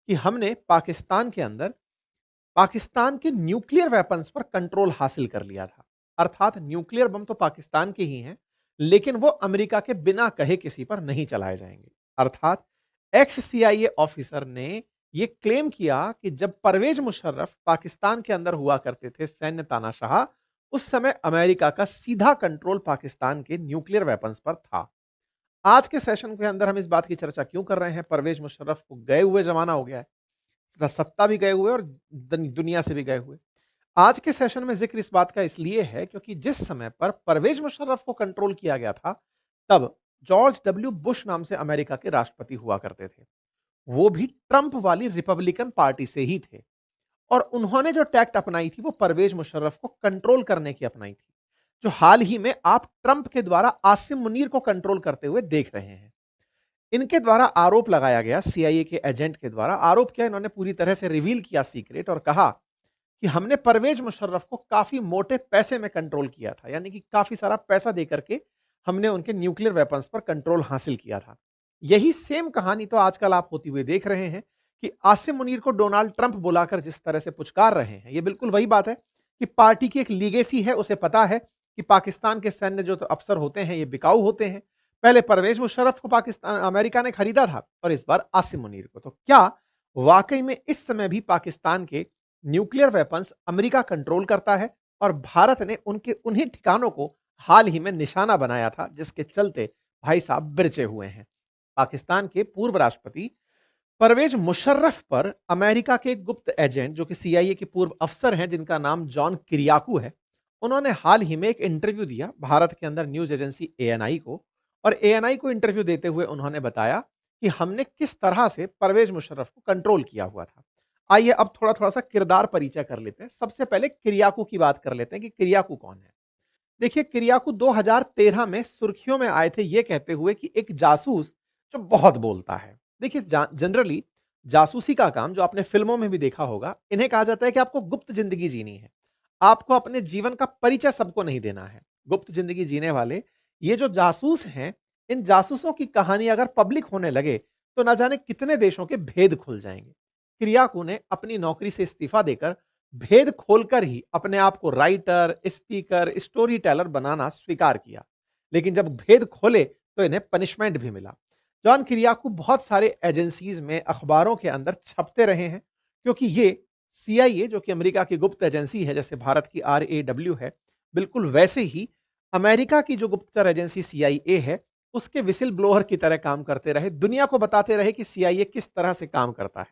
कि हमने पाकिस्तान के अंदर पाकिस्तान के न्यूक्लियर वेपन्स पर कंट्रोल हासिल कर लिया था। अर्थात न्यूक्लियर बम तो पाकिस्तान के ही हैं, लेकिन वो अमेरिका के बिना कहे किसी पर नहीं चलाए जाएंगे। अर्थात एक्स सीआईए ऑफिसर ने ये क्लेम किया कि जब परवेज मुशर्रफ पाकिस्तान के अंदर हुआ करते थे सैन्य तानाशाह, उस समय अमेरिका का सीधा कंट्रोल पाकिस्तान के न्यूक्लियर वेपन्स पर था। आज के सेशन के अंदर हम इस बात की चर्चा क्यों कर रहे हैं? परवेज मुशर्रफ को गए हुए जमाना हो गया है, सत्ता भी गए हुए और दुनिया से भी गए हुए। आज के सेशन में जिक्र इस बात का इसलिए है क्योंकि जिस समय पर परवेज मुशर्रफ को कंट्रोल किया गया था, तब जॉर्ज डब्ल्यू बुश नाम से अमेरिका के राष्ट्रपति हुआ करते थे। वो भी ट्रंप वाली रिपब्लिकन पार्टी से ही थे और उन्होंने जो टैक्ट अपनाई थी वो परवेज मुशर्रफ को कंट्रोल करने की अपनाई थी, जो हाल ही में आप ट्रंप के द्वारा आसिम मुनीर को कंट्रोल करते हुए देख रहे हैं। इनके द्वारा आरोप लगाया गया, सीआईए के एजेंट के द्वारा आरोप किया, इन्होंने पूरी तरह से रिवील किया सीक्रेट और कहा कि हमने परवेज मुशर्रफ को काफी मोटे पैसे में कंट्रोल किया था, यानी कि काफी सारा पैसा देकर के हमने उनके न्यूक्लियर वेपन्स पर कंट्रोल हासिल किया था। यही सेम कहानी तो आजकल आप होती हुई देख रहे हैं कि आसिम मुनीर को डोनाल्ड ट्रंप बुलाकर जिस तरह से पुचकार रहे हैं, ये बिल्कुल वही बात है कि पार्टी की एक लीगेसी है, उसे पता है कि पाकिस्तान के सैन्य जो तो अफसर होते हैं ये बिकाऊ होते हैं। पहले परवेज मुशर्रफ को पाकिस्तान अमेरिका ने खरीदा था और इस बार आसिम मुनीर को। तो क्या वाकई में इस समय भी पाकिस्तान के न्यूक्लियर वेपन्स अमेरिका कंट्रोल करता है और भारत ने उनके उन्हीं ठिकानों को हाल ही में निशाना बनाया था, जिसके चलते भाई साहब बिरचे हुए हैं। पाकिस्तान के पूर्व राष्ट्रपति परवेज मुशर्रफ पर अमेरिका के एक गुप्त एजेंट जो कि सीआईए के पूर्व अफसर हैं, जिनका नाम जॉन किरियाकू है, उन्होंने हाल ही में एक इंटरव्यू दिया भारत के अंदर न्यूज एजेंसी एएनआई को। और एएनआई को इंटरव्यू देते हुए उन्होंने बताया कि हमने किस तरह से परवेज मुशर्रफ को कंट्रोल किया हुआ था। आइए अब थोड़ा थोड़ा सा किरदार परिचय कर लेते हैं। सबसे पहले किरियाकू की बात कर लेते हैं कि किरियाकू कौन है। देखिए, किरियाकू 2013 में सुर्खियों में आए थे ये कहते हुए कि एक जासूस जो बहुत बोलता है। देखिए, जनरली जासूसी का काम जो आपने फिल्मों में भी देखा होगा, इन्हें कहा जाता है कि आपको गुप्त जिंदगी जीनी है। आपको अपने जीवन का परिचय सबको नहीं देना है। गुप्त जिंदगी जीने वाले ये जो जासूस हैं, इन जासूसों की कहानी अगर पब्लिक होने लगे तो ना जाने कितने देशों के भेद खुल जाएंगे। किरियाकू ने अपनी नौकरी से इस्तीफा देकर भेद खोलकर ही अपने आप को राइटर, स्पीकर, स्टोरी टेलर बनाना स्वीकार किया। लेकिन जब भेद खोले तो इन्हें पनिशमेंट भी मिला। जॉन किरियाकू बहुत सारे एजेंसीज में, अखबारों के अंदर छपते रहे हैं क्योंकि ये सीआईए जो कि अमेरिका की गुप्त एजेंसी है, जैसे भारत की आरएडब्ल्यू है, बिल्कुल वैसे ही अमेरिका की जो गुप्तचर एजेंसी सीआईए है, उसके विसिल ब्लोअर की तरह काम करते रहे, दुनिया को बताते रहे कि सीआईए किस तरह से काम करता है।